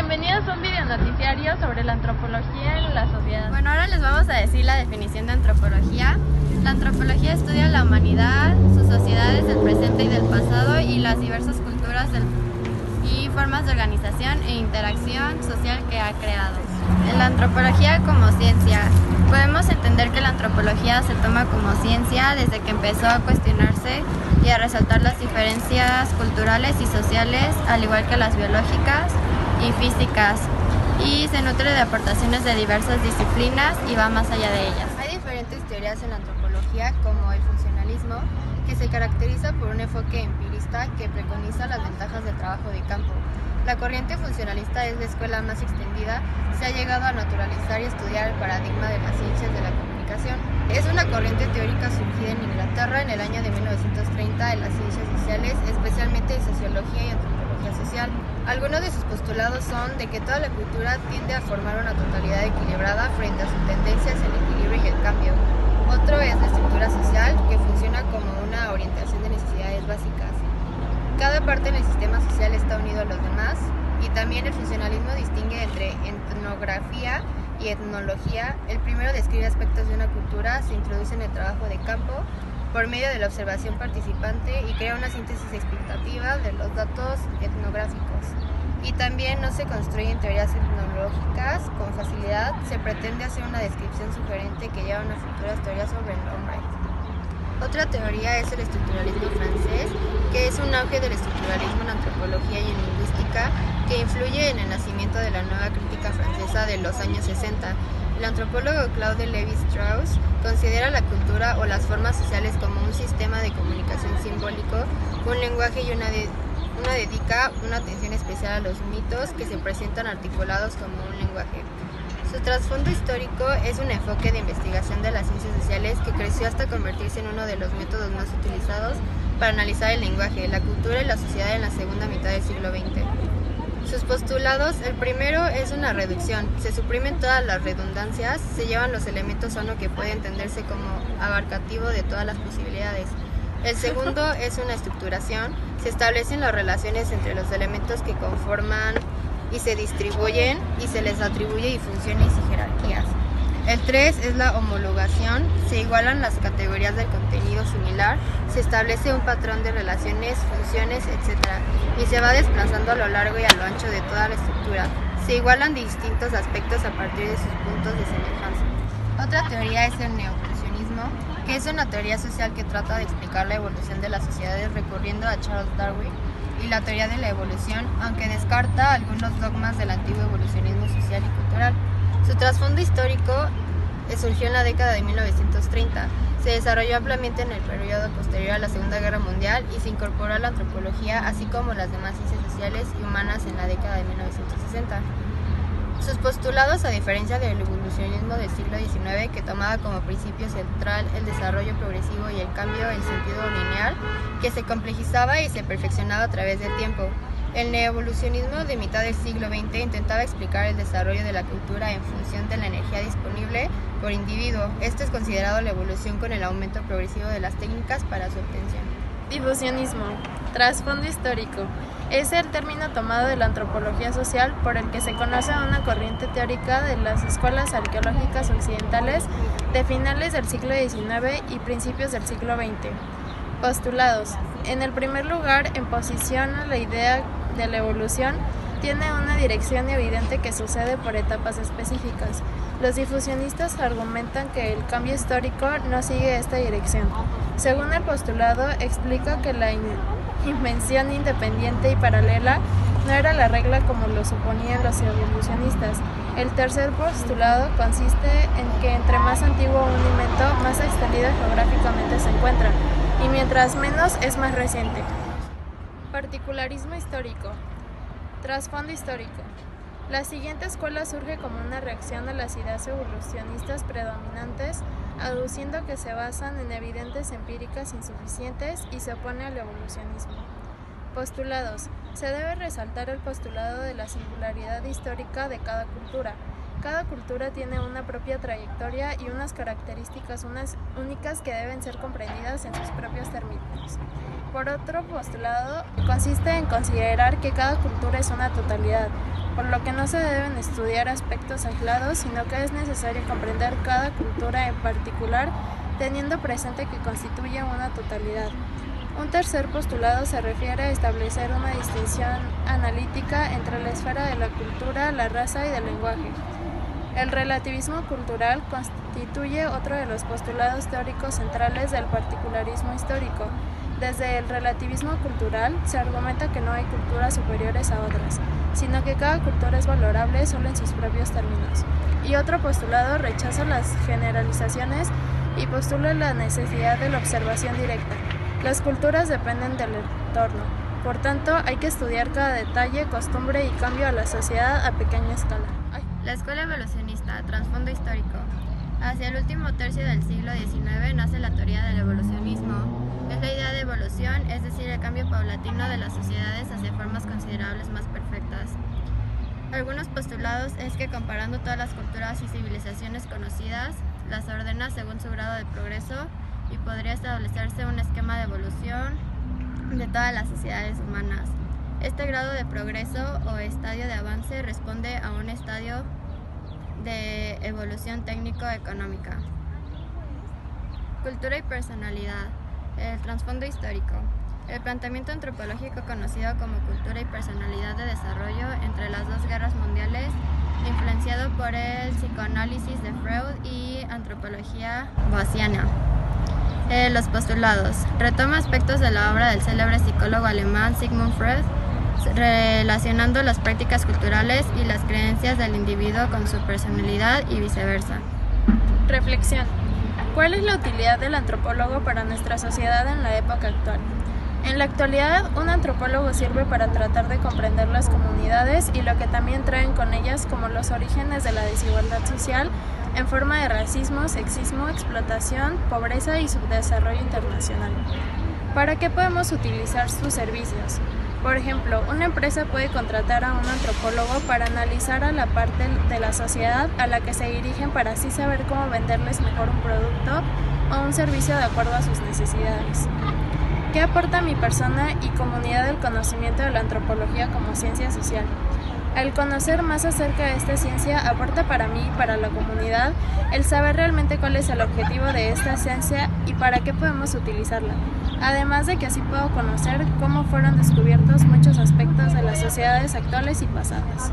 Bienvenidos a un video noticiario sobre la antropología en la sociedad. Bueno, ahora les vamos a decir la definición de antropología. La antropología estudia la humanidad, sus sociedades del presente y del pasado y las diversas culturas y formas de organización e interacción social que ha creado. La antropología como ciencia. Podemos entender que la antropología se toma como ciencia desde que empezó a cuestionarse y a resaltar las diferencias culturales y sociales, al igual que las biológicas y físicas, y se nutre de aportaciones de diversas disciplinas y va más allá de ellas. Hay diferentes teorías en la antropología, como el funcionalismo, que se caracteriza por un enfoque empirista que preconiza las ventajas del trabajo de campo. La corriente funcionalista es la escuela más extendida, se ha llegado a naturalizar y estudiar el paradigma de las ciencias de la comunicación. Es una corriente teórica surgida en Inglaterra en el año de 1930 en las ciencias sociales, especialmente en sociología y antropología social. Algunos de sus postulados son de que toda la cultura tiende a formar una totalidad equilibrada frente a sus tendencias el equilibrio y el cambio. Otro es la estructura social, que funciona como una orientación de necesidades básicas. Cada parte en el sistema social está unido a los demás, y también el funcionalismo distingue entre etnografía y etnología. El primero describe aspectos de una cultura, se introduce en el trabajo de campo por medio de la observación participante y crea una síntesis explicativa de los datos etnográficos. Y también no se construyen teorías etnológicas con facilidad, se pretende hacer una descripción sugerente que lleva a unas futuras teorías sobre el hombre. Otra teoría es el estructuralismo francés, que es un auge del estructuralismo en antropología y en lingüística que influye en el nacimiento de la nueva crítica francesa de los años 60. El antropólogo Claude Lévi-Strauss considera la cultura o las formas sociales como un sistema de comunicación simbólico, un lenguaje y dedica una atención especial a los mitos que se presentan articulados como un lenguaje. Su trasfondo histórico es un enfoque de investigación de las ciencias sociales que creció hasta convertirse en uno de los métodos más utilizados para analizar el lenguaje, la cultura y la sociedad en la segunda mitad del siglo XX. Sus postulados: el primero es una reducción, se suprimen todas las redundancias, se llevan los elementos a uno que puede entenderse como abarcativo de todas las posibilidades. El segundo es una estructuración, se establecen las relaciones entre los elementos que conforman y se distribuyen y se les atribuye funciones y jerarquías. El 3 es la homologación, se igualan las categorías del contenido similar, se establece un patrón de relaciones, funciones, etc. y se va desplazando a lo largo y a lo ancho de toda la estructura. Se igualan distintos aspectos a partir de sus puntos de semejanza. Otra teoría es el neoevolucionismo, que es una teoría social que trata de explicar la evolución de las sociedades recurriendo a Charles Darwin y la teoría de la evolución, aunque descarta algunos dogmas del antiguo evolucionismo social y cultural. Su trasfondo histórico surgió en la década de 1930, se desarrolló ampliamente en el periodo posterior a la Segunda Guerra Mundial y se incorporó a la antropología, así como las demás ciencias sociales y humanas en la década de 1960. Sus postulados, a diferencia del evolucionismo del siglo XIX, que tomaba como principio central el desarrollo progresivo y el cambio en sentido lineal, que se complejizaba y se perfeccionaba a través del tiempo. El neoevolucionismo de mitad del siglo XX intentaba explicar el desarrollo de la cultura en función de la energía disponible por individuo. Esto es considerado la evolución con el aumento progresivo de las técnicas para su obtención. Difusionismo. Trasfondo histórico. Es el término tomado de la antropología social por el que se conoce a una corriente teórica de las escuelas arqueológicas occidentales de finales del siglo XIX y principios del siglo XX. Postulados. En el primer lugar, en posición a la idea de la evolución, tiene una dirección evidente que sucede por etapas específicas. Los difusionistas argumentan que el cambio histórico no sigue esta dirección. Según el postulado, explica que la invención independiente y paralela no era la regla como lo suponían los evolucionistas. El tercer postulado consiste en que entre más antiguo un invento, más extendido geográficamente se encuentra, y mientras menos es más reciente. Particularismo histórico. Trasfondo histórico. La siguiente escuela surge como una reacción a las ideas evolucionistas predominantes, aduciendo que se basan en evidencias empíricas insuficientes y se opone al evolucionismo. Postulados. Se debe resaltar el postulado de la singularidad histórica de cada cultura. Cada cultura tiene una propia trayectoria y unas características únicas que deben ser comprendidas en sus propios términos. Por otro postulado, consiste en considerar que cada cultura es una totalidad. por lo que no se deben estudiar aspectos aislados, sino que es necesario comprender cada cultura en particular, teniendo presente que constituye una totalidad. Un tercer postulado se refiere a establecer una distinción analítica entre la esfera de la cultura, la raza y del lenguaje. El relativismo cultural constituye otro de los postulados teóricos centrales del particularismo histórico. Desde el relativismo cultural se argumenta que no hay culturas superiores a otras, sino que cada cultura es valorable solo en sus propios términos. Y otro postulado rechaza las generalizaciones y postula la necesidad de la observación directa. Las culturas dependen del entorno, por tanto hay que estudiar cada detalle, costumbre y cambio a la sociedad a pequeña escala. La escuela evolucionista, trasfondo histórico. Hacia el último tercio del siglo XIX nace la teoría del evolucionismo. Es la idea de evolución, es decir, el cambio paulatino de las sociedades hacia formas considerables más perfectas. Algunos postulados es que comparando todas las culturas y civilizaciones conocidas, las ordena según su grado de progreso y podría establecerse un esquema de evolución de todas las sociedades humanas. Este grado de progreso o estadio de avance responde a un estadio de evolución técnico-económica. Cultura y personalidad. El trasfondo histórico. El planteamiento antropológico conocido como cultura y personalidad de desarrollo entre las dos guerras mundiales, influenciado por el psicoanálisis de Freud y antropología bayesiana. Los postulados. Retoma aspectos de la obra del célebre psicólogo alemán Sigmund Freud, relacionando las prácticas culturales y las creencias del individuo con su personalidad y viceversa. Reflexión. ¿Cuál es la utilidad del antropólogo para nuestra sociedad en la época actual? En la actualidad, un antropólogo sirve para tratar de comprender las comunidades y lo que también traen con ellas, como los orígenes de la desigualdad social en forma de racismo, sexismo, explotación, pobreza y subdesarrollo internacional. ¿Para qué podemos utilizar sus servicios? Por ejemplo, una empresa puede contratar a un antropólogo para analizar a la parte de la sociedad a la que se dirigen para así saber cómo venderles mejor un producto o un servicio de acuerdo a sus necesidades. ¿Qué aporta a mi persona y comunidad el conocimiento de la antropología como ciencia social? Al conocer más acerca de esta ciencia aporta para mí y para la comunidad el saber realmente cuál es el objetivo de esta ciencia y para qué podemos utilizarla. Además de que así puedo conocer cómo fueron descubiertos muchos aspectos de las sociedades actuales y pasadas.